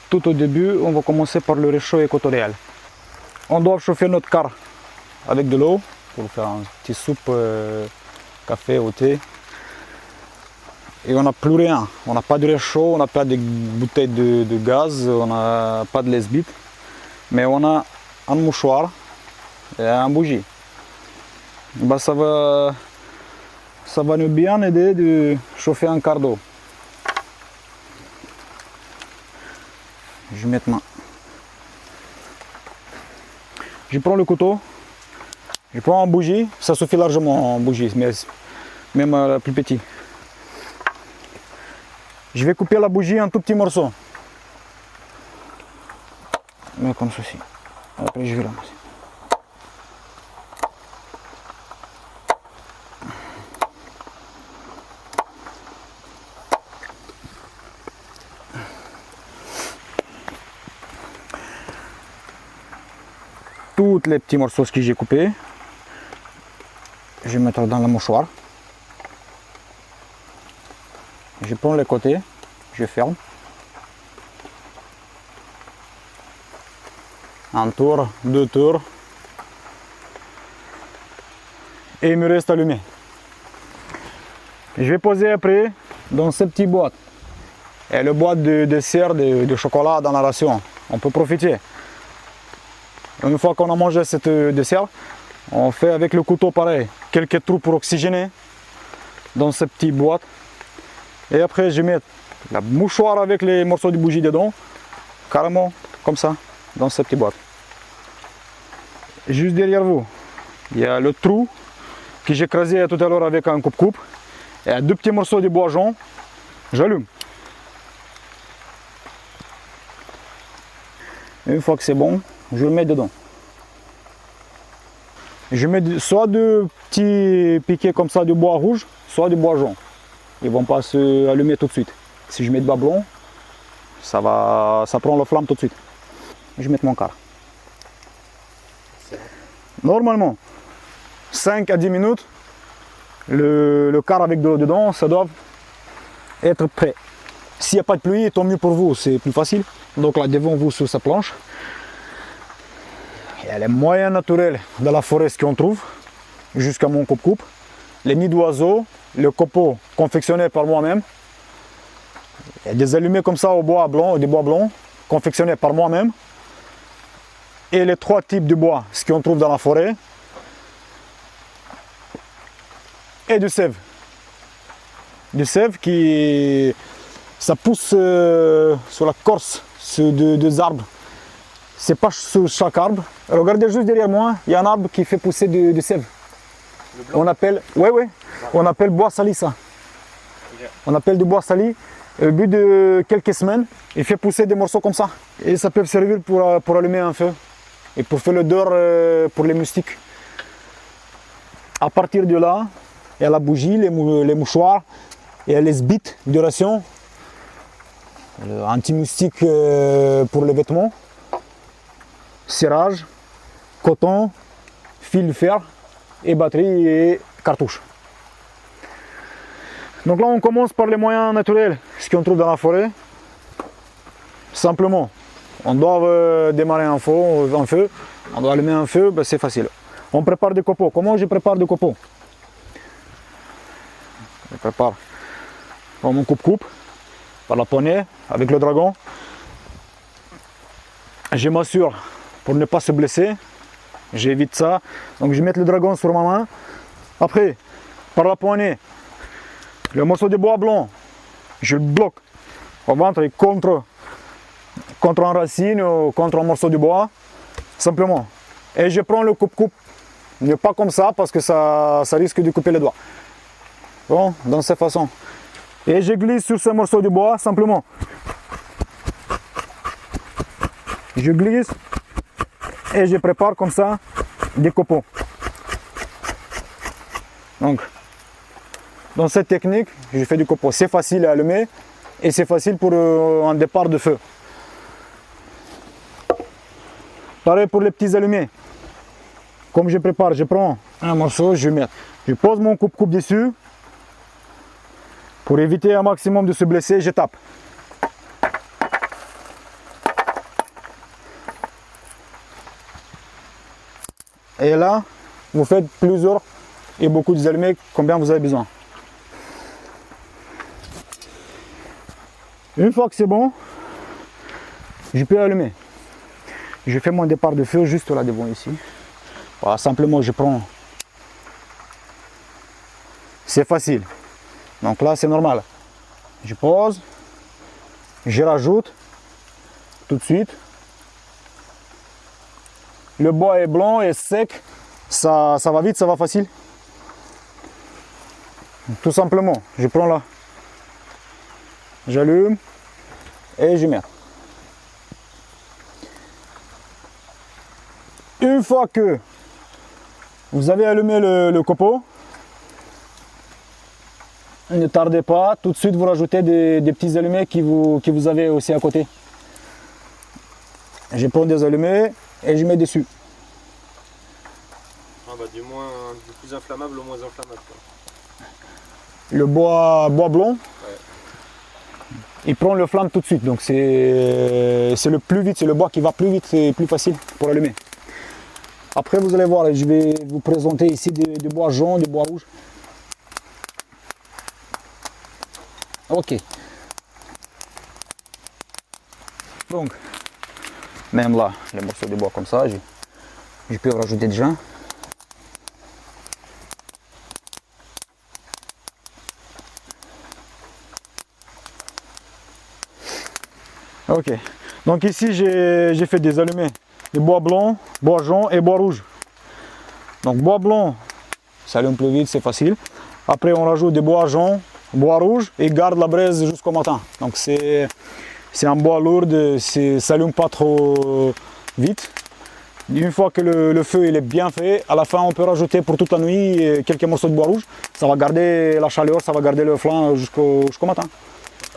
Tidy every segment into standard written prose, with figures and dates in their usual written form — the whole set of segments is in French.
tout au début, on va commencer par le réchaud équatorial. On doit chauffer notre car avec de l'eau pour faire un petit soupe, café ou thé. Et on n'a plus rien, on n'a pas de réchaud, on n'a pas de bouteilles de gaz, on n'a pas de lèse-bite, mais on a un mouchoir et un bougie. Ben, ça va nous bien aider de chauffer un quart d'eau. Je vais mettre je prends le couteau, je prends un bougie, ça suffit largement en bougie, mais même plus petit. Je vais couper la bougie en tout petits morceaux. Mais comme ceci. Après je vais ramasser. Tous les petits morceaux que j'ai coupés, je vais mettre dans le mouchoir. Je prends les côtés, je ferme. Un tour, deux tours. Et il me reste allumé. Je vais poser après dans ces petites boîtes. Et le boîte de dessert, de chocolat dans la ration. On peut profiter. Une fois qu'on a mangé cette dessert, on fait avec le couteau pareil, quelques trous pour oxygéner dans ces petites boîtes. Et après je mets la mouchoir avec les morceaux de bougie dedans, carrément comme ça, dans ces petites boîtes. Juste derrière vous, il y a le trou que j'ai écrasé tout à l'heure avec un coupe-coupe. Et deux petits morceaux de bois jaune, j'allume. Une fois que c'est bon, je le mets dedans. Je mets soit de petits piquets comme ça de bois rouge, soit de bois jaune. Ils ne vont pas se allumer tout de suite. Si je mets de bois blanc, ça prend la flamme tout de suite. Je mets mon car. Normalement, 5 à 10 minutes, le car avec de l'eau dedans, ça doit être prêt. S'il n'y a pas de pluie, tant mieux pour vous, c'est plus facile. Donc là, devant vous, sur sa planche, il y a les moyens naturels de la forêt qu'on trouve, jusqu'à mon coupe-coupe. Les nids d'oiseaux, le copeau confectionné par moi-même. Il y a des allumés comme ça au bois blanc, des bois blancs, confectionnés par moi-même. Et les trois types de bois, ce qu'on trouve dans la forêt. Et du sève. Du sève qui... ça pousse sur la corse des arbres. C'est pas sur chaque arbre. Regardez juste derrière moi, il y a un arbre qui fait pousser du sève. On appelle, on appelle bois sali ça. On appelle du bois sali. Au bout de quelques semaines, il fait pousser des morceaux comme ça. Et ça peut servir pour allumer un feu. Et pour faire l'odeur pour les moustiques. À partir de là, il y a la bougie, les mouchoirs, il y a les bits de ration. Anti-moustique pour les vêtements. Serrage, coton, fil de fer et batterie et cartouche. Donc là on commence par les moyens naturels, ce qu'on trouve dans la forêt. Simplement, on doit démarrer un feu, on doit allumer un feu, ben c'est facile. On prépare des copeaux. Comment je prépare des copeaux? Je prépare par mon coupe-coupe, par la poignée, avec le dragon. Je m'assure pour ne pas se blesser, j'évite ça. Donc je mets le dragon sur ma main. Après, par la poignée, le morceau de bois blanc, je le bloque au ventre et contre une racine ou contre un morceau de bois, simplement. Et je prends le coupe-coupe, mais pas comme ça parce que ça risque de couper les doigts. Bon, dans cette façon. Et je glisse sur ce morceau de bois, simplement. Je glisse. Et je prépare comme ça des copeaux. Donc, dans cette technique, je fais du copeau. C'est facile à allumer et c'est facile pour un départ de feu. Pareil pour les petits allumés. Comme je prépare, je prends un morceau, je pose mon coupe-coupe dessus. Pour éviter un maximum de se blesser, je tape. Et là, vous faites plusieurs et beaucoup d'allumés, combien vous avez besoin. Une fois que c'est bon, je peux allumer. Je fais mon départ de feu juste là devant ici. Voilà, simplement je prends. C'est facile. Donc là c'est normal. Je pose, je rajoute tout de suite. Le bois est blanc et sec, ça va vite, ça va facile. Tout simplement, je prends là, j'allume et je mets. Une fois que vous avez allumé le copeau, ne tardez pas, tout de suite vous rajoutez des petits allumés que vous avez aussi à côté. Je prends des allumés et je mets dessus. Ah bah du plus inflammable au moins inflammable, quoi. Le bois blanc, Ouais. il prend le flamme tout de suite, donc c'est le plus vite, c'est le bois qui va plus vite, c'est plus facile pour allumer. Après vous allez voir, je vais vous présenter ici des bois jaunes, des bois rouges. Ok. Donc, même là, les morceaux de bois comme ça, je peux rajouter déjà. Ok. Donc ici, j'ai fait des allumés de bois blanc, bois jaune et bois rouge. Donc bois blanc, ça allume plus vite, c'est facile. Après, on rajoute des bois jaunes, bois rouge et garde la braise jusqu'au matin. Donc c'est un bois lourd, ça n'allume pas trop vite. Une fois que le feu il est bien fait, à la fin on peut rajouter pour toute la nuit quelques morceaux de bois rouge. Ça va garder la chaleur, ça va garder le flanc jusqu'au matin.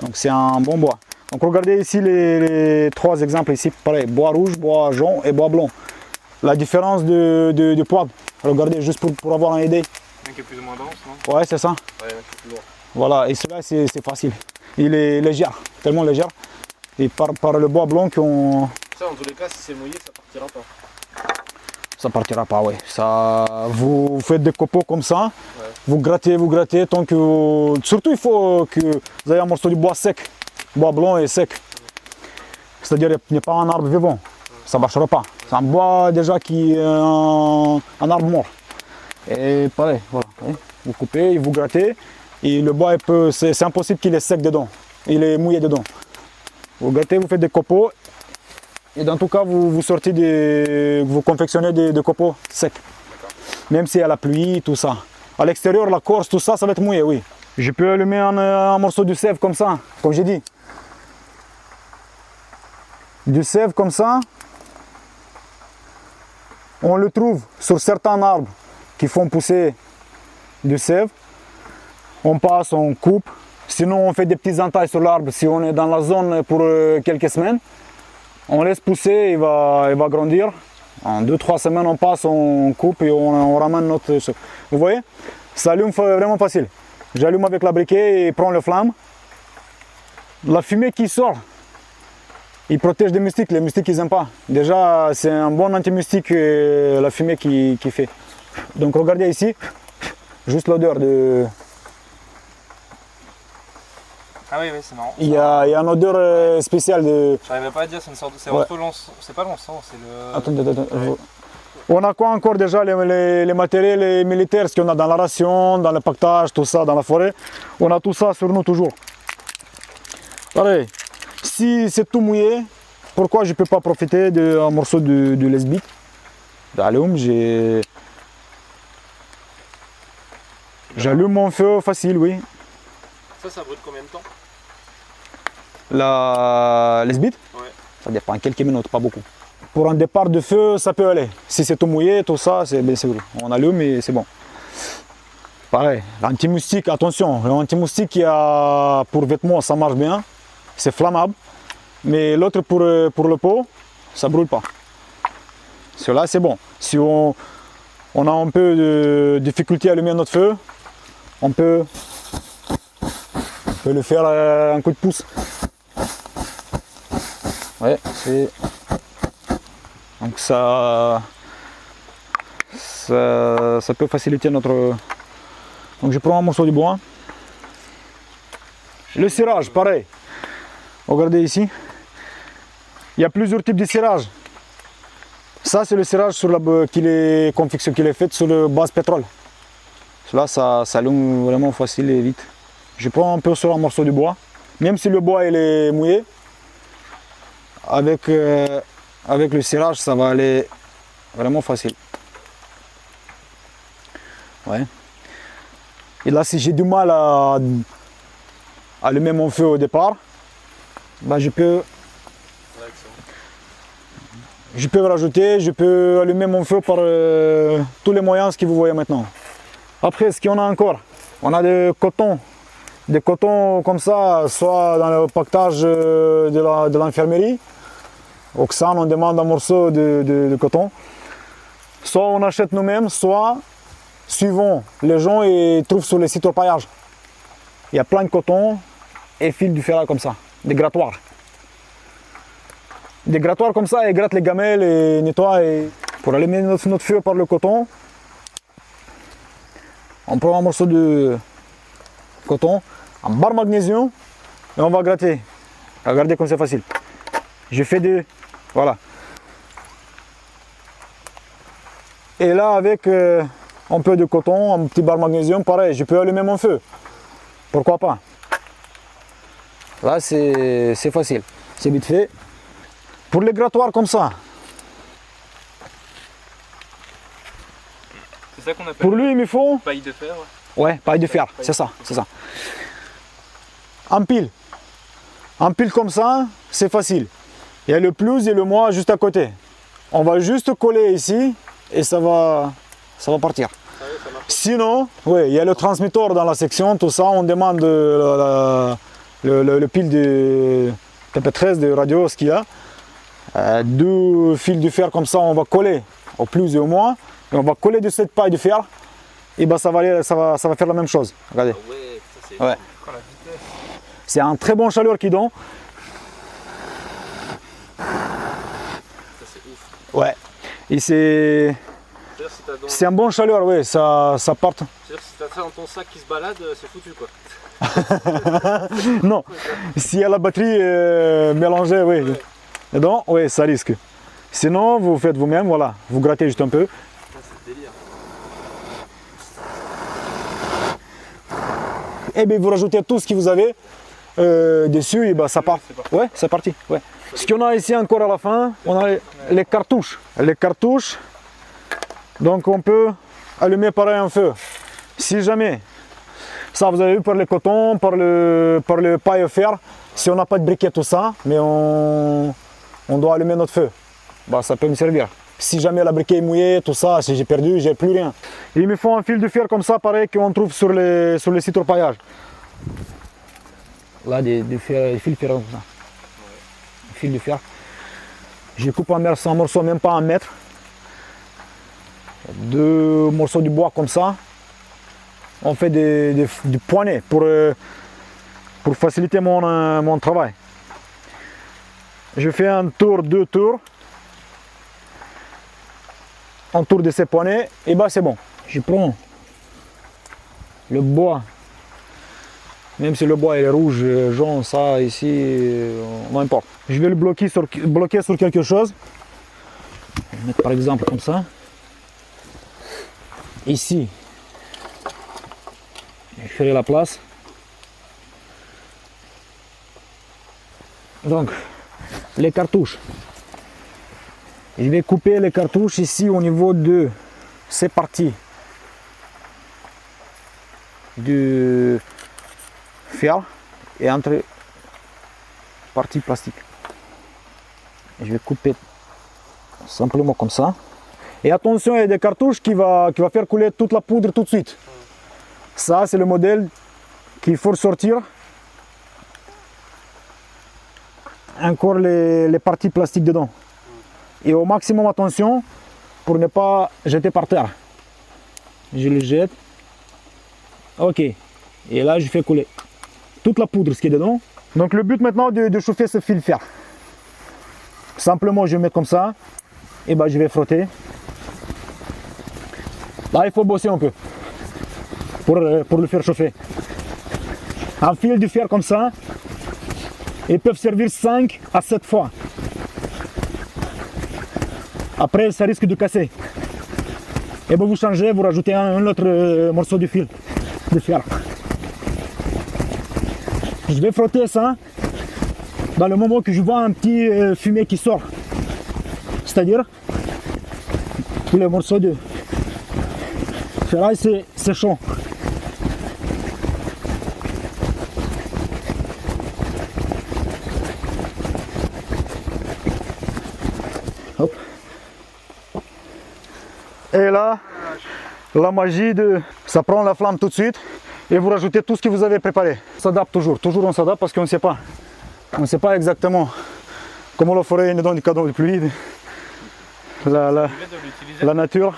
Donc c'est un bon bois. Donc regardez ici les trois exemples ici, pareil, bois rouge, bois jaune et bois blanc. La différence de poids, regardez juste pour avoir une idée. Un qui est plus ou moins dense, non? Ouais, c'est ça. Ouais, un qui est plus lourd. Voilà, et celui-là c'est facile. Il est léger, tellement léger. Et par le bois blanc qu'on... Ça, en tous les cas, si c'est mouillé, ça partira pas. Ça partira pas, oui. Ça, vous faites des copeaux comme ça, Ouais. vous grattez, tant que... Surtout, il faut que vous ayez un morceau de bois sec, bois blanc et sec. C'est-à-dire, il n'y a pas un arbre vivant, ça ne marchera pas. C'est un bois déjà qui est un arbre mort. Et pareil, voilà. Vous coupez, vous grattez, et le bois, c'est impossible qu'il est sec dedans, il est mouillé dedans. Vous grattez, vous faites des copeaux. Et dans tout cas, vous sortez vous confectionnez des copeaux secs. Même s'il y a la pluie, tout ça. À l'extérieur, la corse, tout ça, ça va être mouillé, oui. Je peux allumer un morceau de sève comme ça, comme j'ai dit. Du sève comme ça, on le trouve sur certains arbres qui font pousser du sève. On passe, on coupe. Sinon, on fait des petits entailles sur l'arbre si on est dans la zone pour quelques semaines. On laisse pousser, il va grandir. En 2-3 semaines, on passe, on coupe et on ramène notre... Vous voyez? Ça allume vraiment facile. J'allume avec la briquet et prend le flamme. La fumée qui sort, il protège des moustiques. Les moustiques, ils n'aiment pas. Déjà, c'est un bon anti-moustique, la fumée qui fait. Donc regardez ici, juste l'odeur de... Ah oui, oui, c'est marrant. Il y a une odeur spéciale de... J'arrivais pas à dire, c'est une sorte de... C'est Ouais. c'est pas l'encens, c'est le... Attendez. Ouais. On a quoi encore déjà les matériels militaires, ce qu'on a dans la ration, dans le pactage, tout ça, dans la forêt. On a tout ça sur nous toujours. Allez, si c'est tout mouillé, pourquoi je ne peux pas profiter d'un morceau de lesbite, d'allume, j'allume mon feu facile, oui. Ça brûle combien de temps? La lesbite, Ouais. ça dépend, quelques minutes, pas beaucoup. Pour un départ de feu, ça peut aller. Si c'est tout mouillé, tout ça, c'est bien sûr. On allume et c'est bon. Pareil, l'anti-moustique, attention, l'anti-moustique qui a pour vêtements, ça marche bien. C'est flammable. Mais l'autre pour le pot, ça ne brûle pas. Celui-là, c'est bon. Si on a un peu de difficulté à allumer notre feu, on peut le faire un coup de pouce. Ouais, c'est... Donc ça ça peut faciliter notre... Donc je prends un morceau de bois. Le cirage, pareil. Regardez ici. Il y a plusieurs types de cirage. Ça, c'est le cirage qu'il est fait sur le base pétrole. Cela, ça s'allume vraiment facile et vite. Je prends un peu sur un morceau de bois. Même si le bois il est mouillé, avec le cirage, ça va aller vraiment facile. Ouais. Et là, si j'ai du mal à allumer mon feu au départ, bah, je peux rajouter, je peux allumer mon feu par tous les moyens que vous voyez maintenant. Après, ce qu'on a encore, on a des cotons comme ça, soit dans le pactage de l'infirmerie. Oxane, on demande un morceau de coton. Soit on achète nous-mêmes, soit suivant les gens et trouvent sur les sites au paillage. Il y a plein de coton et fil du fer comme ça, des grattoirs. Des grattoirs comme ça, ils grattent les gamelles et nettoient. Et pour allumer notre feu par le coton, on prend un morceau de coton, en barre magnésium et on va gratter. Regardez comme c'est facile. Je fais des... Voilà. Et là, avec un peu de coton, un petit barre magnésium, pareil, je peux allumer mon feu. Pourquoi pas? Là, c'est facile. C'est vite fait. Pour les grattoirs comme ça. C'est ça qu'on appelle Pour lui, il me faut... paille de fer. Ouais, paille de fer, c'est ça, c'est ça. En pile. En pile comme ça, c'est facile. Il y a le plus et le moins juste à côté. On va juste coller ici et ça va partir. Sinon, oui, il y a le transmetteur dans la section, tout ça, on demande le pile de TP13 de radio, ce qu'il y a. 2 fils de fer comme ça, on va coller au plus et au moins. Et on va coller de cette paille de fer. Et ben ça va faire la même chose. Regardez. Ah ouais, ça c'est Ouais. quand la vitesse. C'est un très bon chaleur qui donne. Ça c'est ouf. Ouais. Et c'est un bon chaleur, oui, ça part. C'est-à-dire si t'as ça dans ton sac qui se balade, c'est foutu quoi. Non, s'il y a la batterie mélangée, oui. Ouais. Dedans, oui, ça risque. Sinon, vous faites vous-même, voilà, vous grattez juste un peu. C'est le délire. Et bien vous rajoutez tout ce que vous avez dessus et ben ça part. Ouais, c'est parti. Ouais. Ce qu'on a ici encore à la fin, on a les cartouches. Les cartouches, donc on peut allumer pareil un feu. Si jamais, ça vous avez vu par le coton, par le paille fer, si on n'a pas de briquet tout ça, mais on doit allumer notre feu, bah, ça peut me servir. Si jamais la briquet est mouillée, tout ça, si j'ai perdu, j'ai plus rien. Il me faut un fil de fer comme ça, pareil qu'on trouve sur les sites au paillage. Là, des fils de fer comme ça. Ouais. Fil de fer. Je coupe un morceau, même pas 1 mètre. 2 morceaux de bois comme ça. On fait des poignées pour faciliter mon travail. Je fais un tour, 2 tours. Un tour de ces poignées et bah c'est bon. Je prends le bois, même si le bois est rouge, jaune, ça ici, n'importe. Je vais le bloquer sur quelque chose. Je vais mettre par exemple comme ça. Ici, je ferai la place. Donc, les cartouches. Je vais couper les cartouches ici au niveau de ces parties du fer et entre parties plastiques. Je vais couper simplement comme ça. Et attention, il y a des cartouches qui va faire couler toute la poudre tout de suite. Ça, c'est le modèle qu'il faut sortir. Encore les parties plastiques dedans. Et au maximum attention pour ne pas jeter par terre. Je le jette. Ok. Et là je fais couler toute la poudre ce qui est dedans. Donc le but maintenant de chauffer ce fil fer. Simplement je mets comme ça. Et ben je vais frotter. Là, il faut bosser un peu pour le faire chauffer. Un fil de fer comme ça, ils peuvent servir 5 à 7 fois. Après, ça risque de casser. Et bien, vous changez, vous rajoutez un autre morceau de fil de fer. Je vais frotter ça dans le moment que je vois un petit fumée qui sort. C'est-à-dire que le morceau de ferraille, c'est chaud. Hop. Et là, la magie de... Ça prend la flamme tout de suite et vous rajoutez tout ce que vous avez préparé. On s'adapte toujours on s'adapte parce qu'on ne sait pas. On ne sait pas exactement comment la forêt nous donne des cadeaux de pluie, la nature.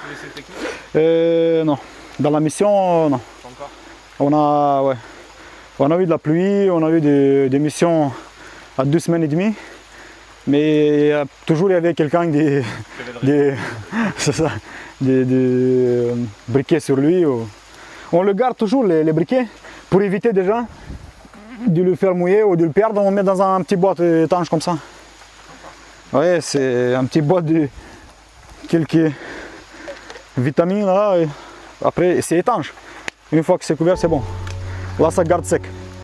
Non, dans la mission, non. On a eu de la pluie, on a eu des missions à 2 semaines et demie. Mais toujours il y avait quelqu'un des briquets sur lui. On le garde toujours les briquets pour éviter déjà de le faire mouiller ou de le perdre. On le met dans un petit boîte étanche comme ça. Ouais, c'est un petit boîte de quelques vitamines là. Et après c'est étanche. Une fois que c'est couvert, c'est bon. Là ça garde sec.